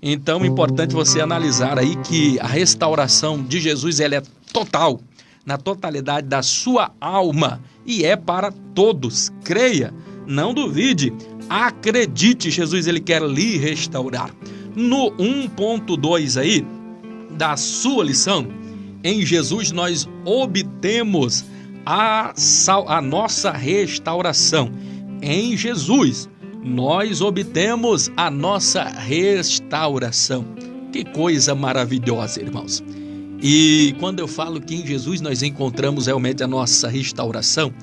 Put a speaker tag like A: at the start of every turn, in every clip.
A: Então é importante você analisar aí que a restauração de Jesus ela é total, na totalidade da sua alma, e é para todos. Creia, não duvide, acredite, Jesus ele quer lhe restaurar. No 1.2 aí da sua lição, em Jesus nós obtemos a nossa restauração. Em Jesus nós obtemos a nossa restauração. Que coisa maravilhosa, irmãos. E quando eu falo que em Jesus nós encontramos realmente a nossa restauração,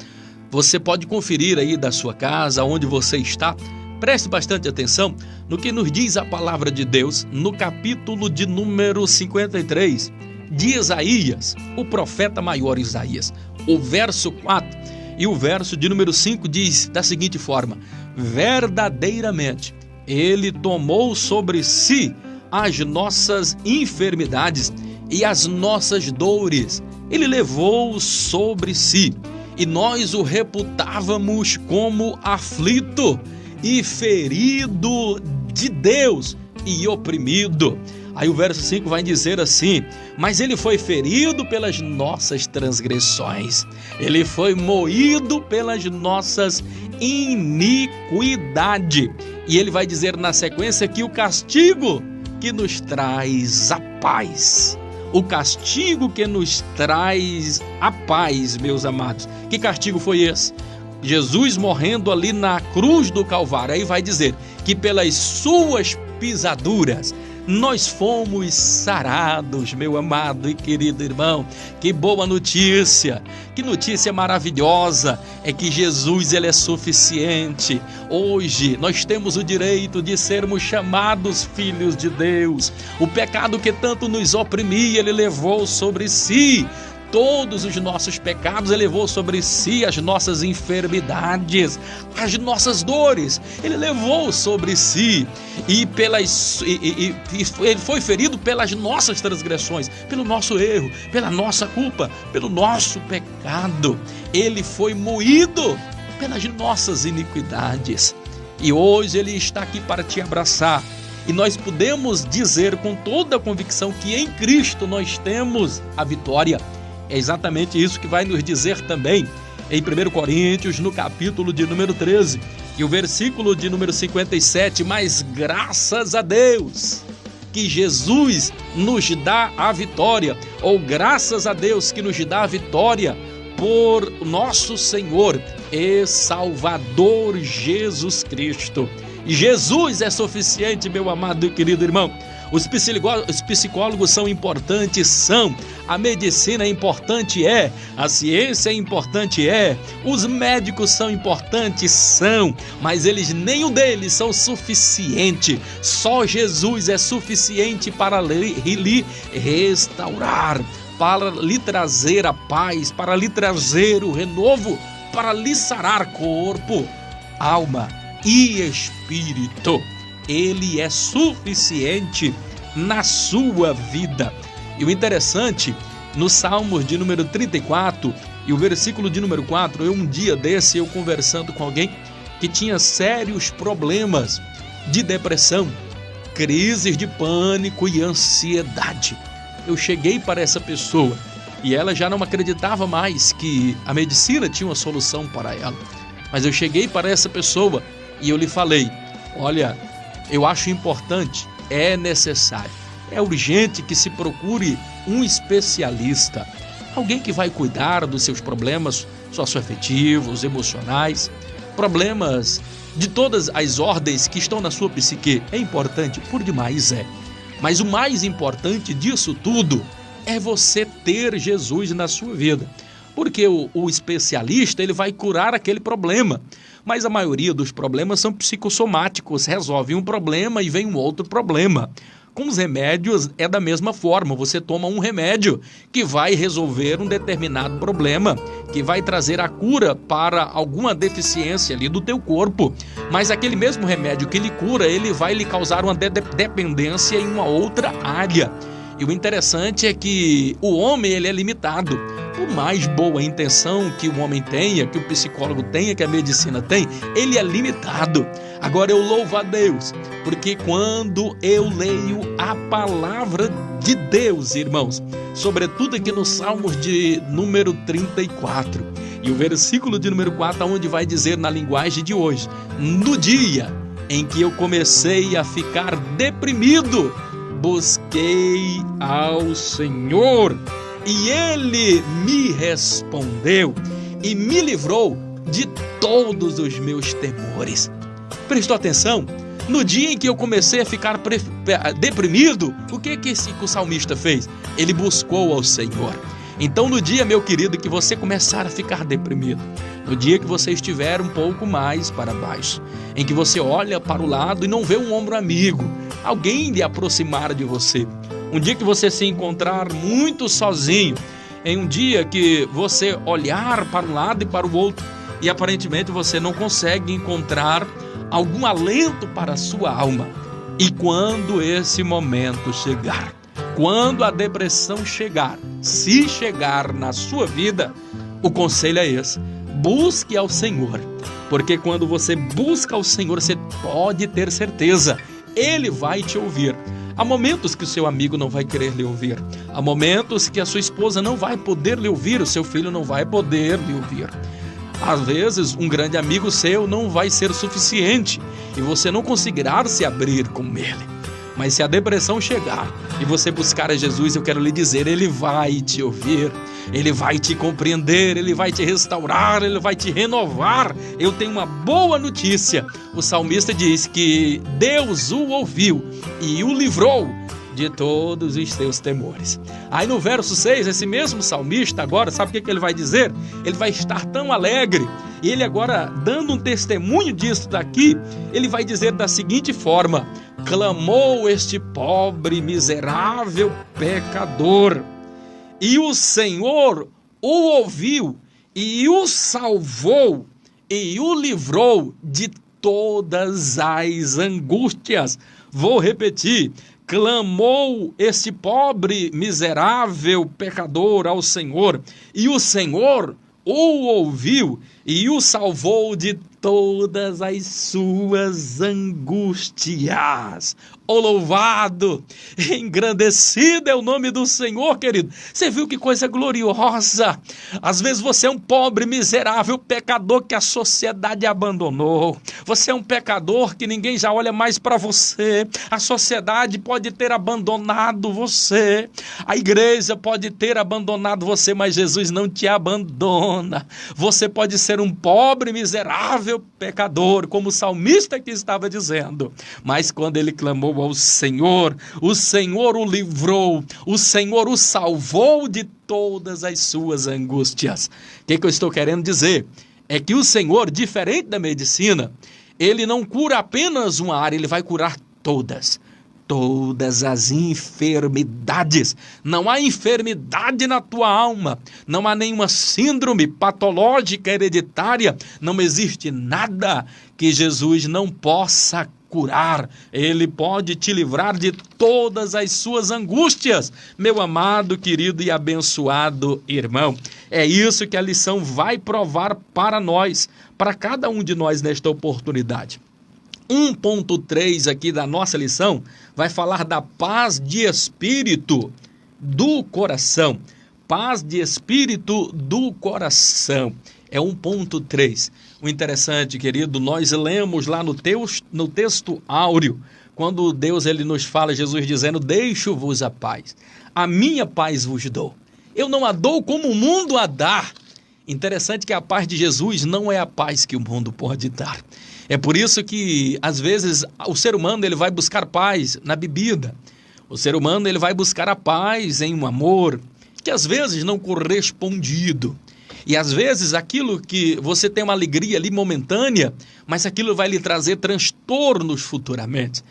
A: você pode conferir aí da sua casa, onde você está. Preste bastante atenção no que nos diz a palavra de Deus no capítulo de número 53 de Isaías, o profeta maior Isaías. O verso 4 e o verso de número 5 diz da seguinte forma: verdadeiramente ele tomou sobre si as nossas enfermidades e as nossas dores, ele levou sobre si, e nós o reputávamos como aflito e ferido de Deus e oprimido. Aí o verso 5 vai dizer assim: mas ele foi ferido pelas nossas transgressões, ele foi moído pelas nossas iniquidades. E ele vai dizer na sequência que o castigo que nos traz a paz, o castigo que nos traz a paz, meus amados. Que castigo foi esse? Jesus morrendo ali na cruz do Calvário. Aí vai dizer que pelas suas pisaduras nós fomos sarados, meu amado e querido irmão. Que boa notícia, que notícia maravilhosa, é que Jesus ele é suficiente. Hoje nós temos o direito de sermos chamados filhos de Deus. O pecado que tanto nos oprimia, ele levou sobre si. Todos os nossos pecados, ele levou sobre si as nossas enfermidades, as nossas dores, ele levou sobre si, e ele foi ferido pelas nossas transgressões, pelo nosso erro, pela nossa culpa, pelo nosso pecado. Ele foi moído pelas nossas iniquidades, e hoje ele está aqui para te abraçar. E nós podemos dizer com toda a convicção que em Cristo nós temos a vitória. É exatamente isso que vai nos dizer também em 1 Coríntios, no capítulo de número 13, e o versículo de número 57, mas graças a Deus que Jesus nos dá a vitória, ou graças a Deus que nos dá a vitória por nosso Senhor e Salvador Jesus Cristo. E Jesus é suficiente, meu amado e querido irmão. Os psicólogos são importantes, são. A medicina é importante, é. A ciência é importante, é. Os médicos são importantes, são. Mas eles, nenhum deles são suficiente. Só Jesus é suficiente para lhe restaurar, para lhe trazer a paz, para lhe trazer o renovo, para lhe sarar corpo, alma e espírito. Ele é suficiente na sua vida. E o interessante, no Salmos de número 34 e o versículo de número 4, um dia desse eu conversando com alguém que tinha sérios problemas de depressão, crises de pânico e ansiedade. Eu cheguei para essa pessoa e ela já não acreditava mais que a medicina tinha uma solução para ela. Mas eu cheguei para essa pessoa e eu lhe falei: olha, eu acho importante, é necessário, é urgente que se procure um especialista, alguém que vai cuidar dos seus problemas socioafetivos, emocionais, problemas de todas as ordens que estão na sua psique. É importante, por demais é. Mas o mais importante disso tudo é você ter Jesus na sua vida. Porque o especialista ele vai curar aquele problema, mas a maioria dos problemas são psicossomáticos, resolve um problema e vem um outro problema. Com os remédios é da mesma forma, você toma um remédio que vai resolver um determinado problema, que vai trazer a cura para alguma deficiência ali do teu corpo, mas aquele mesmo remédio que lhe cura, ele vai lhe causar uma dependência em uma outra área. E o interessante é que o homem ele é limitado. Por mais boa intenção que o homem tenha, que o psicólogo tenha, que a medicina tem, ele é limitado. Agora eu louvo a Deus, porque quando eu leio a palavra de Deus, irmãos, sobretudo aqui no Salmos de número 34, e o versículo de número 4, onde vai dizer na linguagem de hoje: no dia em que eu comecei a ficar deprimido, busquei ao Senhor, e Ele me respondeu e me livrou de todos os meus temores. Prestou atenção? No dia em que eu comecei a ficar deprimido, o que o salmista fez? Ele buscou ao Senhor. Então, no dia, meu querido, que você começar a ficar deprimido, no dia que você estiver um pouco mais para baixo, em que você olha para o lado e não vê um ombro amigo, alguém lhe aproximar de você, um dia que você se encontrar muito sozinho, em um dia que você olhar para um lado e para o outro e aparentemente você não consegue encontrar algum alento para a sua alma. E quando esse momento chegar, quando a depressão chegar, se chegar na sua vida, o conselho é esse: busque ao Senhor, porque quando você busca ao Senhor, você pode ter certeza, Ele vai te ouvir. Há momentos que o seu amigo não vai querer lhe ouvir, há momentos que a sua esposa não vai poder lhe ouvir, o seu filho não vai poder lhe ouvir. Às vezes, um grande amigo seu não vai ser suficiente e você não conseguirá se abrir com ele. Mas se a depressão chegar e você buscar a Jesus, eu quero lhe dizer, Ele vai te ouvir, Ele vai te compreender, Ele vai te restaurar, Ele vai te renovar. Eu tenho uma boa notícia. O salmista diz que Deus o ouviu e o livrou de todos os seus temores. Aí no verso 6, esse mesmo salmista agora, sabe o que ele vai dizer? Ele vai estar tão alegre, e ele agora, dando um testemunho disso daqui, ele vai dizer da seguinte forma: clamou este pobre, miserável pecador, e o Senhor o ouviu, e o salvou, e o livrou de todas as angústias. Vou repetir: clamou esse pobre, miserável pecador ao Senhor, e o Senhor o ouviu e o salvou de todas as suas angústias. Oh, louvado, engrandecido é o nome do Senhor, querido. Você viu que coisa gloriosa? Às vezes você é um pobre, miserável pecador que a sociedade abandonou. Você é um pecador que ninguém já olha mais para você. A sociedade pode ter abandonado você. A igreja pode ter abandonado você, mas Jesus não te abandona. Você pode ser um pobre, miserável pecador, como o salmista aqui estava dizendo. Mas quando ele clamou ao Senhor, o Senhor o livrou, o Senhor o salvou de todas as suas angústias. O que eu estou querendo dizer? É que o Senhor, diferente da medicina, Ele não cura apenas uma área, Ele vai curar todas as enfermidades. Não há enfermidade na tua alma, não há nenhuma síndrome patológica hereditária, não existe nada que Jesus não possa curar. Ele pode te livrar de todas as suas angústias, meu amado, querido e abençoado irmão. É isso que a lição vai provar para nós, para cada um de nós nesta oportunidade. 1.3 aqui da nossa lição vai falar da paz de espírito do coração. Paz de espírito do coração. É 1.3. O interessante, querido, nós lemos lá no texto áureo, quando Deus ele nos fala, Jesus dizendo: deixo-vos a paz, a minha paz vos dou. Eu não a dou como o mundo a dá. Interessante que a paz de Jesus não é a paz que o mundo pode dar. É por isso que, às vezes, o ser humano ele vai buscar paz na bebida. O ser humano ele vai buscar a paz em um amor que, às vezes, não correspondido. E, às vezes, aquilo que você tem uma alegria ali momentânea, mas aquilo vai lhe trazer transtornos futuramente.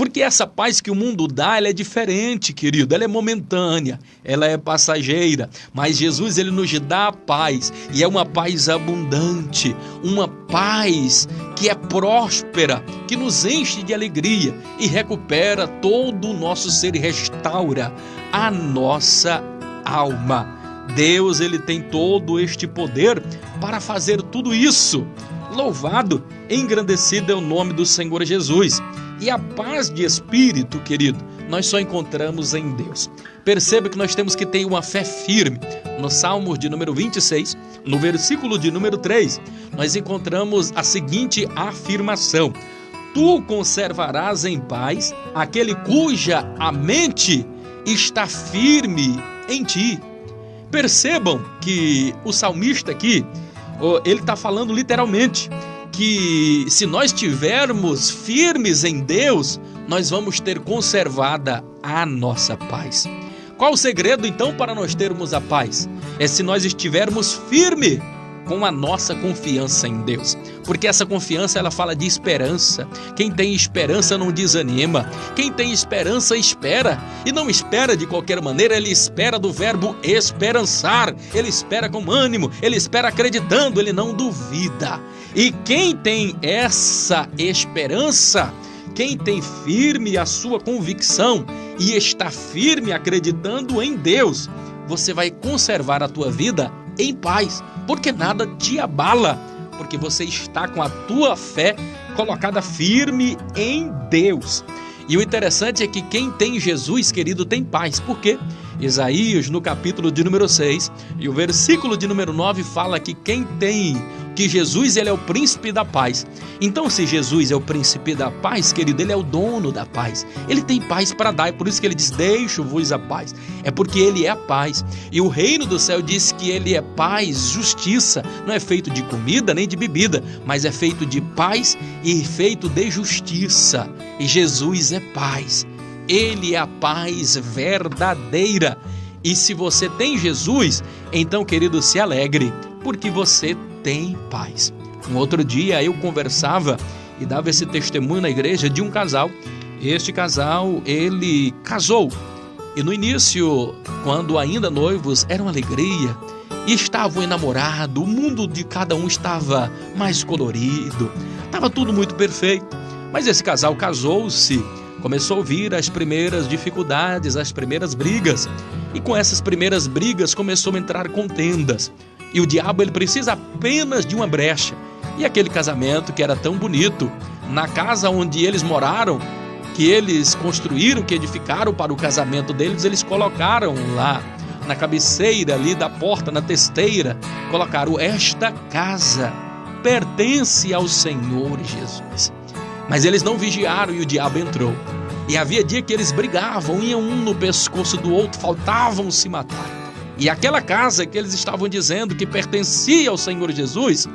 A: Porque essa paz que o mundo dá, ela é diferente, querido, ela é momentânea, ela é passageira, mas Jesus, ele nos dá a paz, e é uma paz abundante, uma paz que é próspera, que nos enche de alegria e recupera todo o nosso ser e restaura a nossa alma. Deus, ele tem todo este poder para fazer tudo isso. Louvado, engrandecido é o nome do Senhor Jesus. E a paz de espírito, querido, nós só encontramos em Deus. Perceba que nós temos que ter uma fé firme. No Salmos de número 26, no versículo de número 3, nós encontramos a seguinte afirmação: Tu conservarás em paz aquele cuja a mente está firme em ti. Percebam que o salmista aqui, ele está falando literalmente que se nós estivermos firmes em Deus, nós vamos ter conservada a nossa paz. Qual o segredo então para nós termos a paz? É se nós estivermos firmes com a nossa confiança em Deus, porque essa confiança, ela fala de esperança. Quem tem esperança não desanima, quem tem esperança espera, e não espera de qualquer maneira, ele espera do verbo esperançar, ele espera com ânimo, ele espera acreditando, ele não duvida. E quem tem essa esperança, quem tem firme a sua convicção e está firme acreditando em Deus, você vai conservar a tua vida em paz, porque nada te abala, porque você está com a tua fé colocada firme em Deus. E o interessante é que quem tem Jesus, querido, tem paz. Por quê? Isaías, no capítulo de número 6, e o versículo de número 9 fala que que Jesus, ele é o príncipe da paz. Então, se Jesus é o príncipe da paz, querido, ele é o dono da paz. Ele tem paz para dar, é por isso que ele diz: deixo-vos a paz. É porque ele é a paz. E o reino do céu diz que ele é paz, justiça. Não é feito de comida nem de bebida, mas é feito de paz e feito de justiça. E Jesus é paz. Ele é a paz verdadeira. E se você tem Jesus, então, querido, se alegre, porque você tem paz. Um outro dia eu conversava e dava esse testemunho na igreja de um casal. Este casal, ele casou. E no início, quando ainda noivos, era uma alegria. E estavam enamorados, o mundo de cada um estava mais colorido. Estava tudo muito perfeito. Mas esse casal casou-se, começou a ouvir as primeiras dificuldades, as primeiras brigas. E com essas primeiras brigas começou a entrar contendas. E o diabo, ele precisa apenas de uma brecha. E aquele casamento que era tão bonito, na casa onde eles moraram, que eles construíram, que edificaram para o casamento deles, eles colocaram lá, na cabeceira ali da porta, na testeira, colocaram: esta casa pertence ao Senhor Jesus. Mas eles não vigiaram e o diabo entrou. E havia dia que eles brigavam, iam um no pescoço do outro, faltavam se matar. E aquela casa que eles estavam dizendo que pertencia ao Senhor Jesus,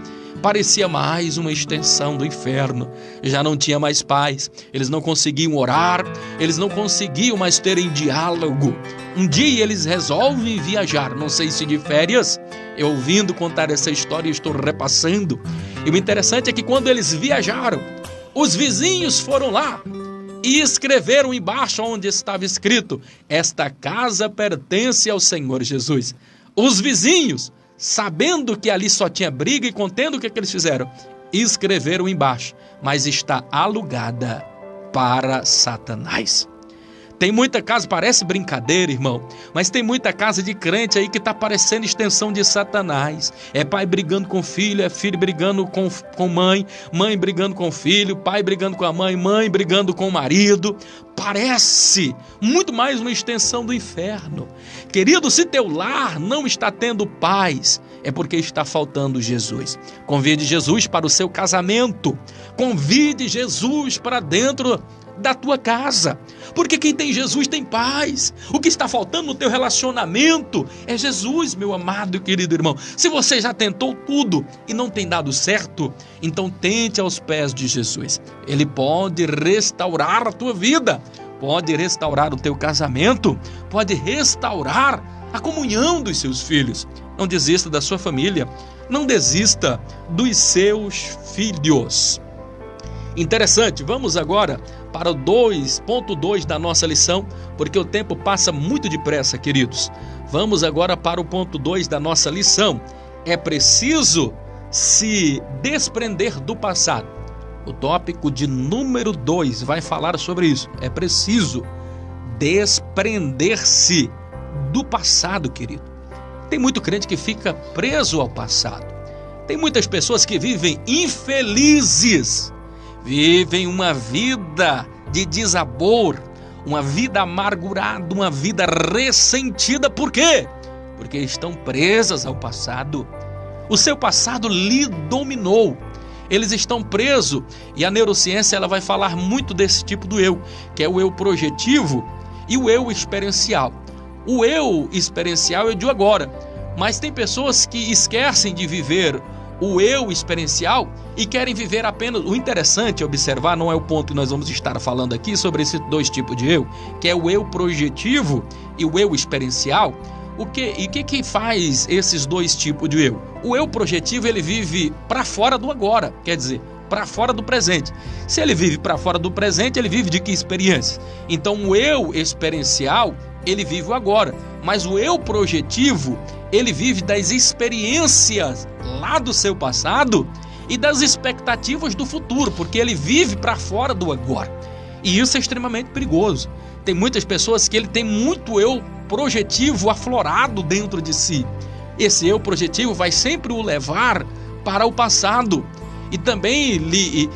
A: parecia mais uma extensão do inferno. Já não tinha mais paz, eles não conseguiam orar, eles não conseguiam mais terem diálogo. Um dia eles resolvem viajar, não sei se de férias. Eu, ouvindo contar essa história, estou repassando. E o interessante é que quando eles viajaram, os vizinhos foram lá e escreveram embaixo onde estava escrito: esta casa pertence ao Senhor Jesus. Os vizinhos, sabendo que ali só tinha briga e contendo o que eles fizeram, escreveram embaixo: mas está alugada para Satanás. Tem muita casa, parece brincadeira, irmão, mas tem muita casa de crente aí que está parecendo extensão de Satanás. É pai brigando com filho, é filho brigando com mãe, mãe brigando com filho, pai brigando com a mãe, mãe brigando com o marido. Parece muito mais uma extensão do inferno. Querido, se teu lar não está tendo paz, é porque está faltando Jesus. Convide Jesus para o seu casamento. Convide Jesus para dentro da tua casa, porque quem tem Jesus tem paz. O que está faltando no teu relacionamento é Jesus, meu amado e querido irmão. Se você já tentou tudo e não tem dado certo, então tente aos pés de Jesus. Ele pode restaurar a tua vida, pode restaurar o teu casamento, pode restaurar a comunhão dos seus filhos. Não desista da sua família, não desista dos seus filhos. Interessante, vamos agora para o ponto 2 da nossa lição, porque o tempo passa muito depressa, queridos. Vamos agora para o ponto 2 da nossa lição. É preciso se desprender do passado. O tópico de número 2 vai falar sobre isso. É preciso desprender-se do passado, querido. Tem muito crente que fica preso ao passado. Tem muitas pessoas que vivem infelizes, vivem uma vida de desabor, uma vida amargurada, uma vida ressentida. Por quê? Porque estão presas ao passado. O seu passado lhe dominou. Eles estão presos, e a neurociência ela vai falar muito desse tipo do eu, que é o eu projetivo e o eu experiencial. O eu experiencial é de agora, mas tem pessoas que esquecem de viver o eu experiencial e querem viver apenas... O interessante é observar, não é o ponto que nós vamos estar falando aqui sobre esses dois tipos de eu, que é o eu projetivo e o eu experiencial. O que faz esses dois tipos de eu? O eu projetivo, ele vive para fora do agora, quer dizer, para fora do presente. Se ele vive para fora do presente, ele vive de que experiência? Então o eu experiencial, ele vive o agora, mas o eu projetivo, ele vive das experiências lá do seu passado e das expectativas do futuro, porque ele vive para fora do agora. E isso é extremamente perigoso. Tem muitas pessoas que ele tem muito eu projetivo aflorado dentro de si. Esse eu projetivo vai sempre o levar para o passado e também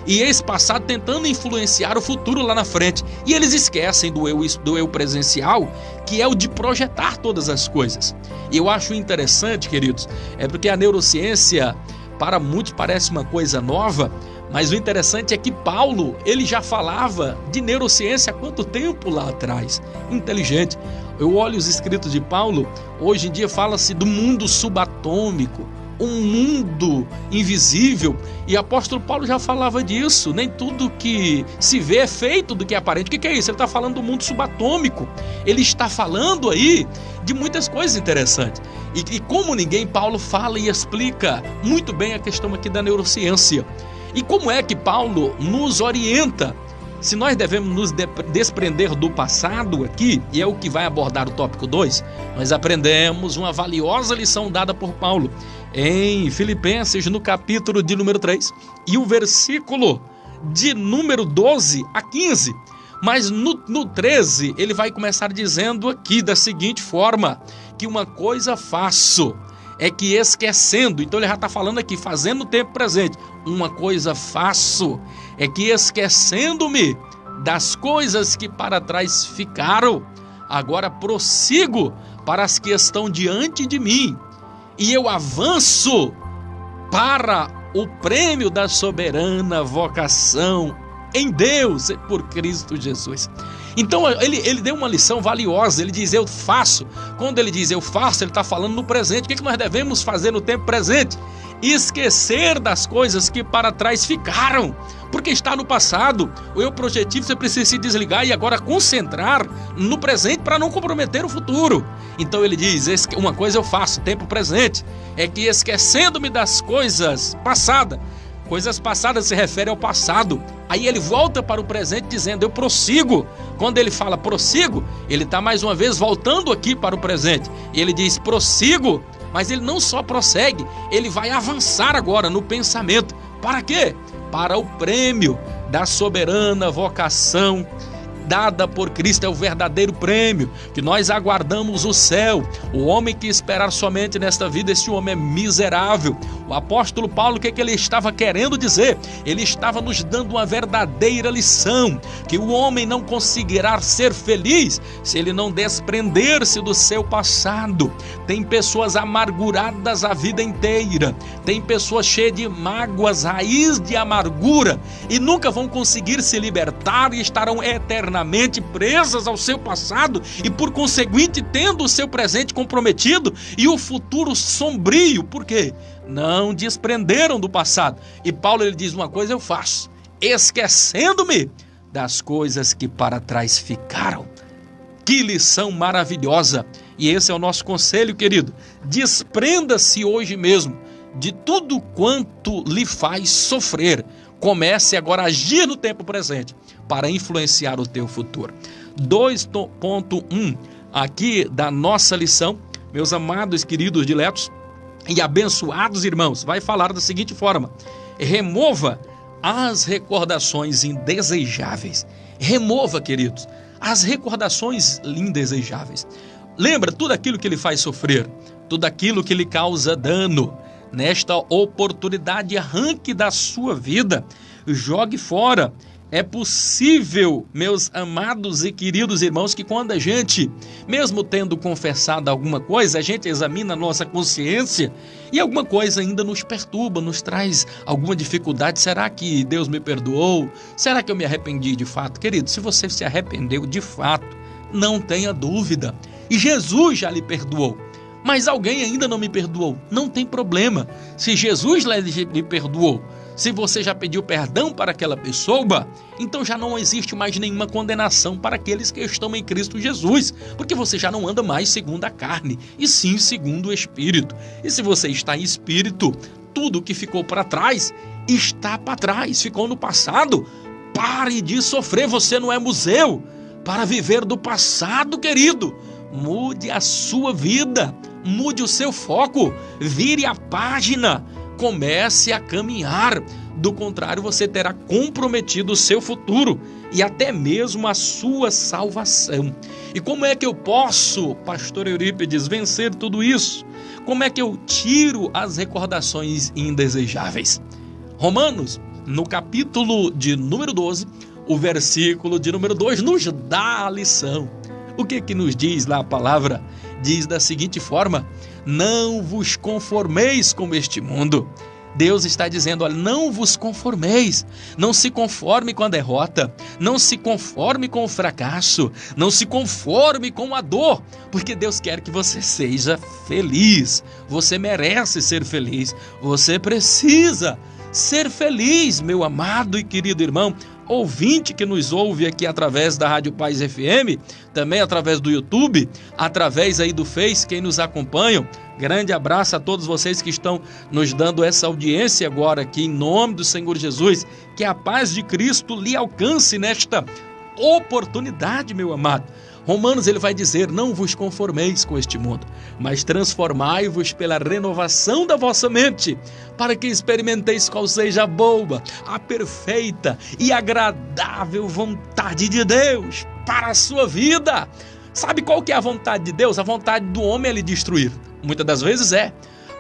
A: esse passado tentando influenciar o futuro lá na frente. E eles esquecem do eu presencial, que é o de projetar todas as coisas. E eu acho interessante, queridos, é porque a neurociência para muitos parece uma coisa nova, mas o interessante é que Paulo, ele já falava de neurociência há quanto tempo lá atrás? Inteligente. Eu olho os escritos de Paulo, hoje em dia fala-se do mundo subatômico, um mundo invisível, e o apóstolo Paulo já falava disso. Nem tudo que se vê é feito do que é aparente. O que é isso? Ele está falando do mundo subatômico. Ele está falando aí de muitas coisas interessantes. E como ninguém, Paulo fala e explica muito bem a questão aqui da neurociência. E como é que Paulo nos orienta? Se nós devemos nos desprender do passado aqui, e é o que vai abordar o tópico 2, nós aprendemos uma valiosa lição dada por Paulo em Filipenses, no capítulo de número 3, e o versículo de número 12 a 15. Mas no 13, ele vai começar dizendo aqui da seguinte forma, que uma coisa faço, é que esquecendo, então ele já está falando aqui, fazendo o tempo presente, uma coisa faço, é que esquecendo-me das coisas que para trás ficaram, agora prossigo para as que estão diante de mim, e eu avanço para o prêmio da soberana vocação em Deus, por Cristo Jesus. Então ele deu uma lição valiosa. Ele diz eu faço. Quando ele diz eu faço, ele está falando no presente. O que nós devemos fazer no tempo presente? Esquecer das coisas que para trás ficaram, porque está no passado. O eu projetivo, você precisa se desligar e agora concentrar no presente para não comprometer o futuro. Então ele diz, uma coisa eu faço, tempo presente, é que esquecendo-me das coisas passadas. Coisas passadas se refere ao passado. Aí ele volta para o presente dizendo, eu prossigo. Quando ele fala prossigo, ele está mais uma vez voltando aqui para o presente. E ele diz prossigo, mas ele não só prossegue, ele vai avançar agora no pensamento. Para quê? Para o prêmio da soberana vocação dada por Cristo. É o verdadeiro prêmio, que nós aguardamos o céu. O homem que esperar somente nesta vida, esse homem é miserável. O apóstolo Paulo, o que ele estava querendo dizer? Ele estava nos dando uma verdadeira lição, que o homem não conseguirá ser feliz se ele não desprender-se do seu passado. Tem pessoas amarguradas a vida inteira, tem pessoas cheias de mágoas, raiz de amargura, e nunca vão conseguir se libertar e estarão eternamente presas ao seu passado e, por conseguinte, tendo o seu presente comprometido e o futuro sombrio. Por quê? Não desprenderam do passado. E Paulo, ele diz, uma coisa eu faço, esquecendo-me das coisas que para trás ficaram. Que lição maravilhosa! E esse é o nosso conselho, querido. Desprenda-se hoje mesmo de tudo quanto lhe faz sofrer. Comece agora a agir no tempo presente, para influenciar o teu futuro. 2.1 aqui da nossa lição, meus amados, queridos, diletos e abençoados irmãos, vai falar da seguinte forma: remova as recordações indesejáveis. Remova, queridos, as recordações indesejáveis. Lembra tudo aquilo que lhe faz sofrer, tudo aquilo que lhe causa dano. Nesta oportunidade, arranque da sua vida, jogue fora. É possível, meus amados e queridos irmãos, que quando a gente, mesmo tendo confessado alguma coisa, a gente examina a nossa consciência e alguma coisa ainda nos perturba, nos traz alguma dificuldade. Será que Deus me perdoou? Será que eu me arrependi de fato? Querido, se você se arrependeu de fato, não tenha dúvida. E Jesus já lhe perdoou. Mas alguém ainda não me perdoou. Não tem problema. Se Jesus lhe perdoou, se você já pediu perdão para aquela pessoa, então já não existe mais nenhuma condenação para aqueles que estão em Cristo Jesus, porque você já não anda mais segundo a carne, e sim segundo o Espírito. E se você está em Espírito, tudo que ficou para trás está para trás, ficou no passado. Pare de sofrer, você não é museu para viver do passado, querido. Mude a sua vida, mude o seu foco, vire a página, comece a caminhar. Do contrário, você terá comprometido o seu futuro e até mesmo a sua salvação. E como é que eu posso, pastor Eurípides, vencer tudo isso? Como é que eu tiro as recordações indesejáveis? Romanos, no capítulo de número 12, o versículo de número 2 nos dá a lição. O que nos diz lá a palavra? Diz da seguinte forma: não vos conformeis com este mundo. Deus está dizendo, olha, não vos conformeis, não se conforme com a derrota, não se conforme com o fracasso, não se conforme com a dor, porque Deus quer que você seja feliz. Você merece ser feliz, você precisa ser feliz, meu amado e querido irmão, ouvinte que nos ouve aqui através da Rádio Paz FM, também através do YouTube, através aí do Face, quem nos acompanha. Grande abraço a todos vocês que estão nos dando essa audiência agora aqui, em nome do Senhor Jesus. Que a paz de Cristo lhe alcance nesta oportunidade, meu amado. Romanos, ele vai dizer, não vos conformeis com este mundo, mas transformai-vos pela renovação da vossa mente, para que experimenteis qual seja a boa, a perfeita e agradável vontade de Deus para a sua vida. Sabe qual que é a vontade de Deus? A vontade do homem é lhe destruir. Muitas das vezes é.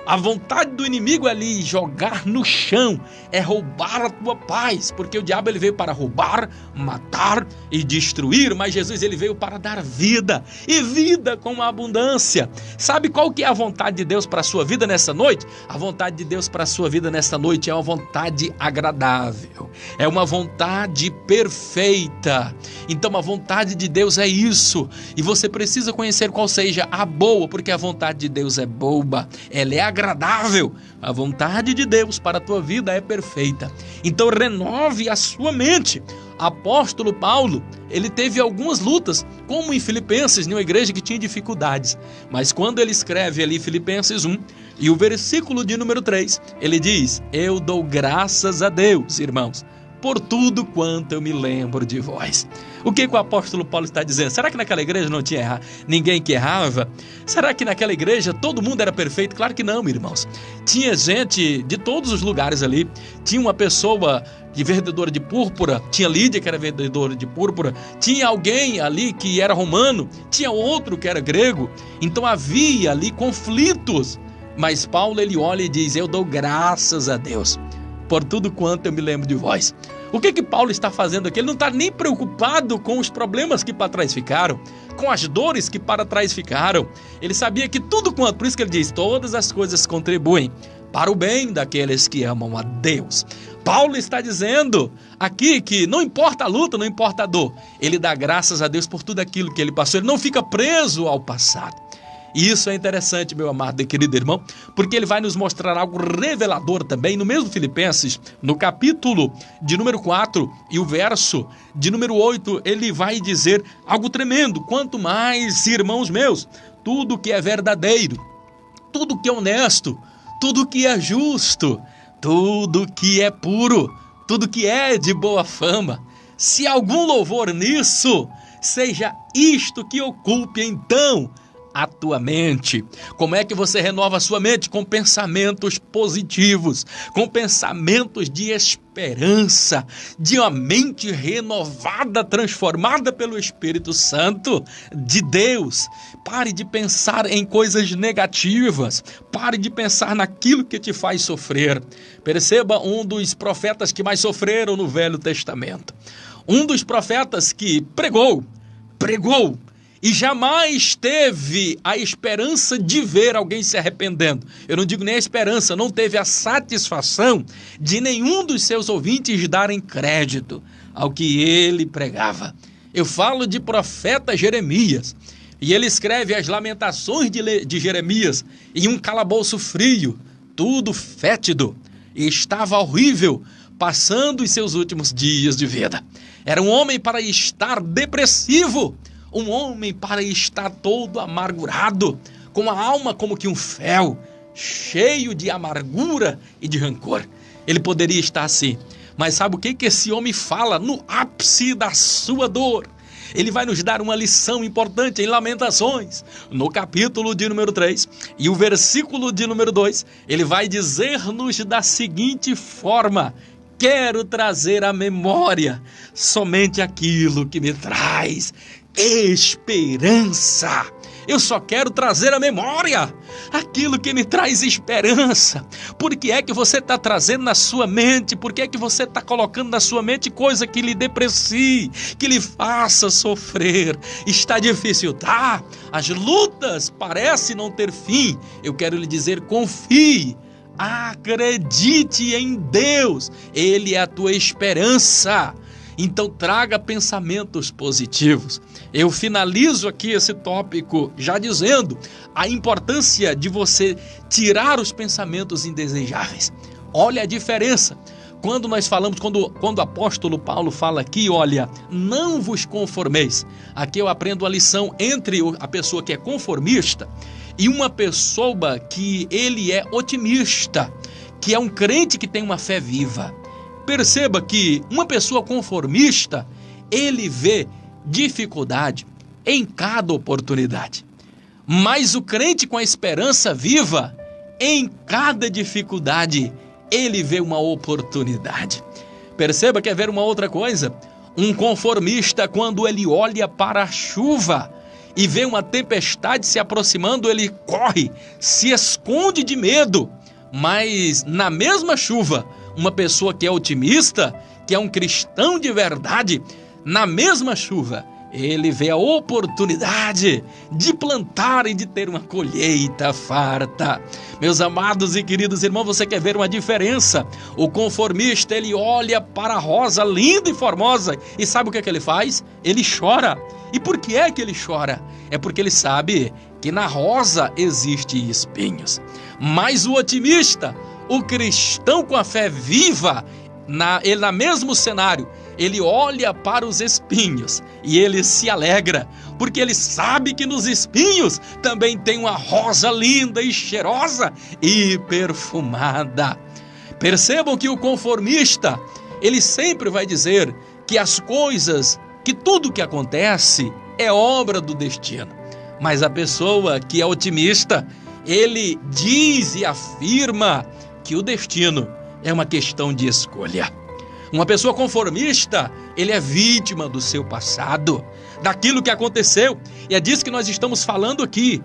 A: A vontade do inimigo é lhe jogar no chão, é roubar a tua paz, porque o diabo ele veio para roubar, matar e destruir, mas Jesus ele veio para dar vida, e vida com abundância. Sabe qual que é a vontade de Deus para a sua vida nessa noite? A vontade de Deus para a sua vida nessa noite é uma vontade agradável, é uma vontade perfeita. Então a vontade de Deus é isso, e você precisa conhecer qual seja a boa, porque a vontade de Deus é boa, ela é agradável. A vontade de Deus para a tua vida é perfeita. Então renove a sua mente. Apóstolo Paulo, ele teve algumas lutas, como em Filipenses, em uma igreja que tinha dificuldades. Mas quando ele escreve ali Filipenses 1, e o versículo de número 3, ele diz, eu dou graças a Deus, irmãos, por tudo quanto eu me lembro de vós. O que o apóstolo Paulo está dizendo? Será que naquela igreja não tinha ninguém que errava? Será que naquela igreja todo mundo era perfeito? Claro que não, irmãos. Tinha gente de todos os lugares ali. Tinha uma pessoa vendedora de púrpura, tinha Lídia que era vendedora de púrpura, tinha alguém ali que era romano, tinha outro que era grego. Então havia ali conflitos. Mas Paulo ele olha e diz, eu dou graças a Deus por tudo quanto eu me lembro de vós. O que Paulo está fazendo aqui? Ele não está nem preocupado com os problemas que para trás ficaram, com as dores que para trás ficaram. Ele sabia que tudo quanto, por isso que ele diz, todas as coisas contribuem para o bem daqueles que amam a Deus. Paulo está dizendo aqui que não importa a luta, não importa a dor, ele dá graças a Deus por tudo aquilo que ele passou, ele não fica preso ao passado. E isso é interessante, meu amado e querido irmão, porque ele vai nos mostrar algo revelador também, no mesmo Filipenses, no capítulo de número 4 e o verso de número 8, ele vai dizer algo tremendo, quanto mais, irmãos meus, tudo que é verdadeiro, tudo que é honesto, tudo que é justo, tudo que é puro, tudo que é de boa fama, Se algum louvor nisso, seja isto que ocupe então a tua mente. Como é que você renova a sua mente? Com pensamentos positivos, com pensamentos de esperança, de uma mente renovada, transformada pelo Espírito Santo de Deus. Pare de pensar em coisas negativas, pare de pensar naquilo que te faz sofrer. Perceba um dos profetas que mais sofreram no Velho Testamento. Um dos profetas que pregou, e jamais teve a esperança de ver alguém se arrependendo. Eu não digo nem a esperança, não teve a satisfação de nenhum dos seus ouvintes darem crédito ao que ele pregava. Eu falo de profeta Jeremias, e ele escreve as lamentações de Jeremias em um calabouço frio, tudo fétido, e estava horrível, passando os seus últimos dias de vida. Era um homem para estar depressivo, um homem para estar todo amargurado, com a alma como que um fel, cheio de amargura e de rancor. Ele poderia estar assim, mas sabe o que esse homem fala no ápice da sua dor? Ele vai nos dar uma lição importante em Lamentações, no capítulo de número 3, e o versículo de número 2, ele vai dizer-nos da seguinte forma: quero trazer à memória somente aquilo que me traz esperança. Eu só quero trazer à memória aquilo que me traz esperança. Por que é que você está trazendo na sua mente? Por que é que você está colocando na sua mente coisa que lhe deprecie, que lhe faça sofrer? Está difícil, tá? As lutas parecem não ter fim. Eu quero lhe dizer, confie. Acredite em Deus, Ele é a tua esperança. Então traga pensamentos positivos. Eu finalizo aqui esse tópico já dizendo a importância de você tirar os pensamentos indesejáveis. Olha a diferença. Quando nós falamos, quando o apóstolo Paulo fala aqui, olha, não vos conformeis. Aqui eu aprendo a lição entre a pessoa que é conformista e uma pessoa que ele é otimista, que é um crente que tem uma fé viva. Perceba que uma pessoa conformista, ele vê dificuldade em cada oportunidade. Mas o crente com a esperança viva, em cada dificuldade, ele vê uma oportunidade. Perceba, quer ver uma outra coisa? Um conformista, quando ele olha para a chuva e vê uma tempestade se aproximando, ele corre, se esconde de medo. Mas na mesma chuva, uma pessoa que é otimista, que é um cristão de verdade, na mesma chuva, ele vê a oportunidade de plantar e de ter uma colheita farta. Meus amados e queridos irmãos, você quer ver uma diferença? O conformista, ele olha para a rosa linda e formosa e sabe o que é que ele faz? Ele chora. E por que é que ele chora? É porque ele sabe que na rosa existem espinhos. Mas o otimista, o cristão com a fé viva, ele no mesmo cenário, ele olha para os espinhos e ele se alegra, porque ele sabe que nos espinhos também tem uma rosa linda e cheirosa e perfumada. Percebam que o conformista, ele sempre vai dizer que as coisas, que tudo que acontece é obra do destino. Mas a pessoa que é otimista, ele diz e afirma que o destino é uma questão de escolha. Uma pessoa conformista, ele é vítima do seu passado, daquilo que aconteceu. E é disso que nós estamos falando aqui.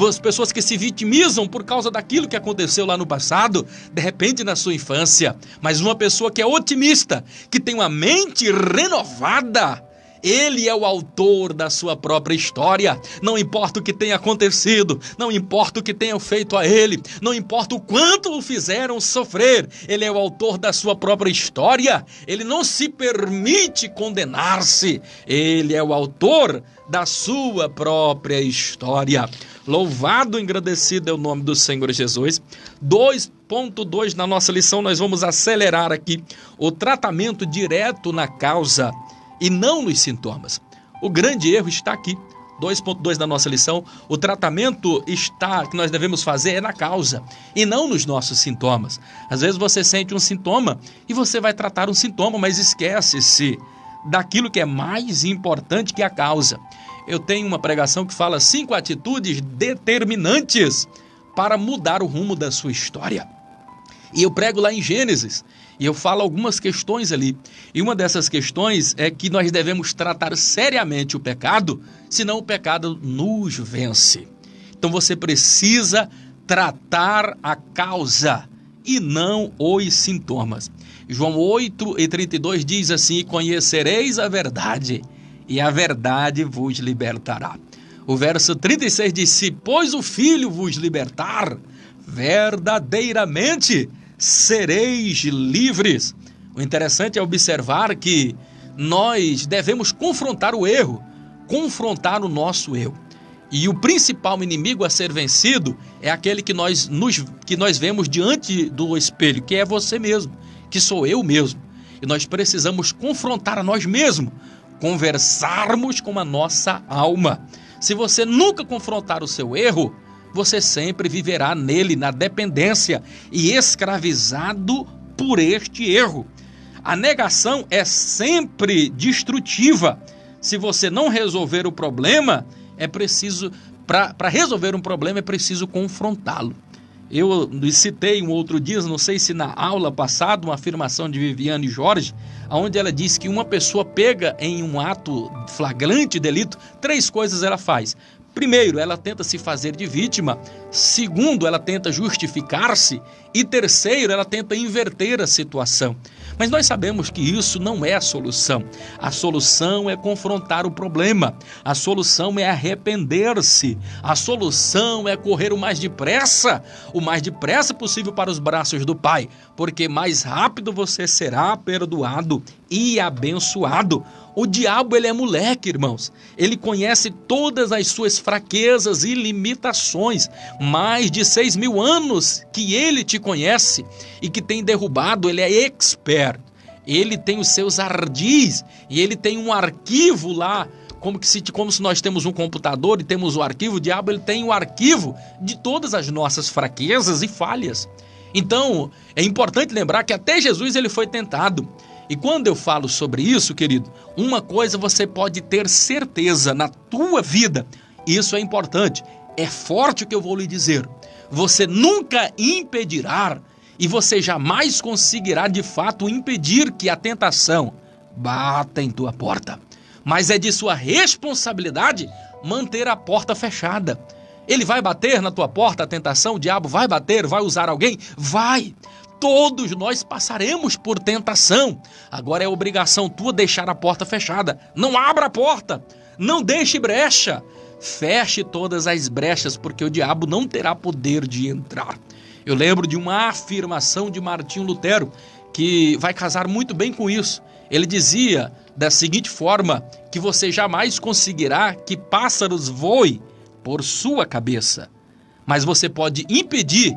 A: As pessoas que se vitimizam por causa daquilo que aconteceu lá no passado, de repente na sua infância. Mas uma pessoa que é otimista, que tem uma mente renovada, ele é o autor da sua própria história. Não importa o que tenha acontecido, não importa o que tenham feito a ele, não importa o quanto o fizeram sofrer, ele é o autor da sua própria história. Ele não se permite condenar-se, ele é o autor da sua própria história. Louvado e engrandecido é o nome do Senhor Jesus. 2.2 na nossa lição, nós vamos acelerar aqui o tratamento direto na causa e não nos sintomas. O grande erro está aqui. 2.2 da nossa lição, o tratamento que nós devemos fazer é na causa e não nos nossos sintomas. Às vezes você sente um sintoma e você vai tratar um sintoma, mas esquece-se daquilo que é mais importante que a causa. Eu tenho uma pregação que fala 5 atitudes determinantes para mudar o rumo da sua história. E eu prego lá em Gênesis, e eu falo algumas questões ali. E uma dessas questões é que nós devemos tratar seriamente o pecado, senão o pecado nos vence. Então você precisa tratar a causa e não os sintomas. João 8:32 diz assim: conhecereis a verdade, e a verdade vos libertará. O verso 36 diz: se pois o Filho vos libertar, verdadeiramente sereis livres. O interessante é observar que nós devemos confrontar o erro, confrontar o nosso erro. E o principal inimigo a ser vencido é aquele que nós vemos diante do espelho, que é você mesmo, que sou eu mesmo. E nós precisamos confrontar a nós mesmos, conversarmos com a nossa alma. Se você nunca confrontar o seu erro, você sempre viverá nele, na dependência e escravizado por este erro. A negação é sempre destrutiva. Se você não resolver o problema, é preciso, para resolver um problema, é preciso confrontá-lo. Eu citei um outro dia, não sei se na aula passada, uma afirmação de Viviane Jorge, onde ela diz que uma pessoa pega em um ato flagrante delito, 3 coisas ela faz. Primeiro, ela tenta se fazer de vítima. Segundo, ela tenta justificar-se. E terceiro, ela tenta inverter a situação. Mas nós sabemos que isso não é a solução. A solução é confrontar o problema. A solução é arrepender-se. A solução é correr o mais depressa possível para os braços do Pai, porque mais rápido você será perdoado e abençoado. O diabo, ele é moleque, irmãos. Ele conhece todas as suas fraquezas e limitações. Mais de 6.000 anos que ele te conhece e que tem derrubado, ele é expert. Ele tem os seus ardis e ele tem um arquivo lá, como se nós temos um computador e temos o arquivo. O diabo, ele tem o arquivo de todas as nossas fraquezas e falhas. Então, é importante lembrar que até Jesus ele foi tentado. E quando eu falo sobre isso, querido, uma coisa você pode ter certeza na tua vida, isso é importante, é forte o que eu vou lhe dizer. Você nunca impedirá e você jamais conseguirá de fato impedir que a tentação bata em tua porta. Mas é de sua responsabilidade manter a porta fechada. Ele vai bater na tua porta, a tentação, o diabo vai bater, vai usar alguém? Vai! Todos nós passaremos por tentação. Agora é obrigação tua deixar a porta fechada. Não abra a porta, não deixe brecha. Feche todas as brechas, porque o diabo não terá poder de entrar. Eu lembro de uma afirmação de Martinho Lutero, que vai casar muito bem com isso. Ele dizia da seguinte forma, que você jamais conseguirá que pássaros voem por sua cabeça, mas você pode impedir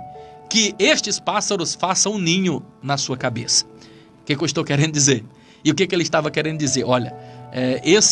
A: que estes pássaros façam um ninho na sua cabeça. O que eu estou querendo dizer? E o que ele estava querendo dizer? Olha,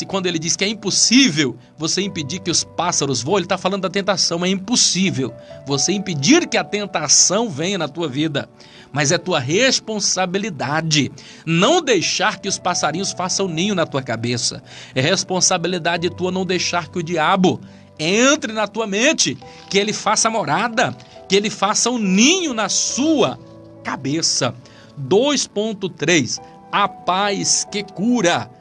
A: quando ele diz que é impossível você impedir que os pássaros voem, ele está falando da tentação. É impossível você impedir que a tentação venha na tua vida, mas é tua responsabilidade não deixar que os passarinhos façam ninho na tua cabeça. É responsabilidade tua não deixar que o diabo entre na tua mente, que ele faça morada, que ele faça um ninho na sua cabeça. 2.3. A paz que cura.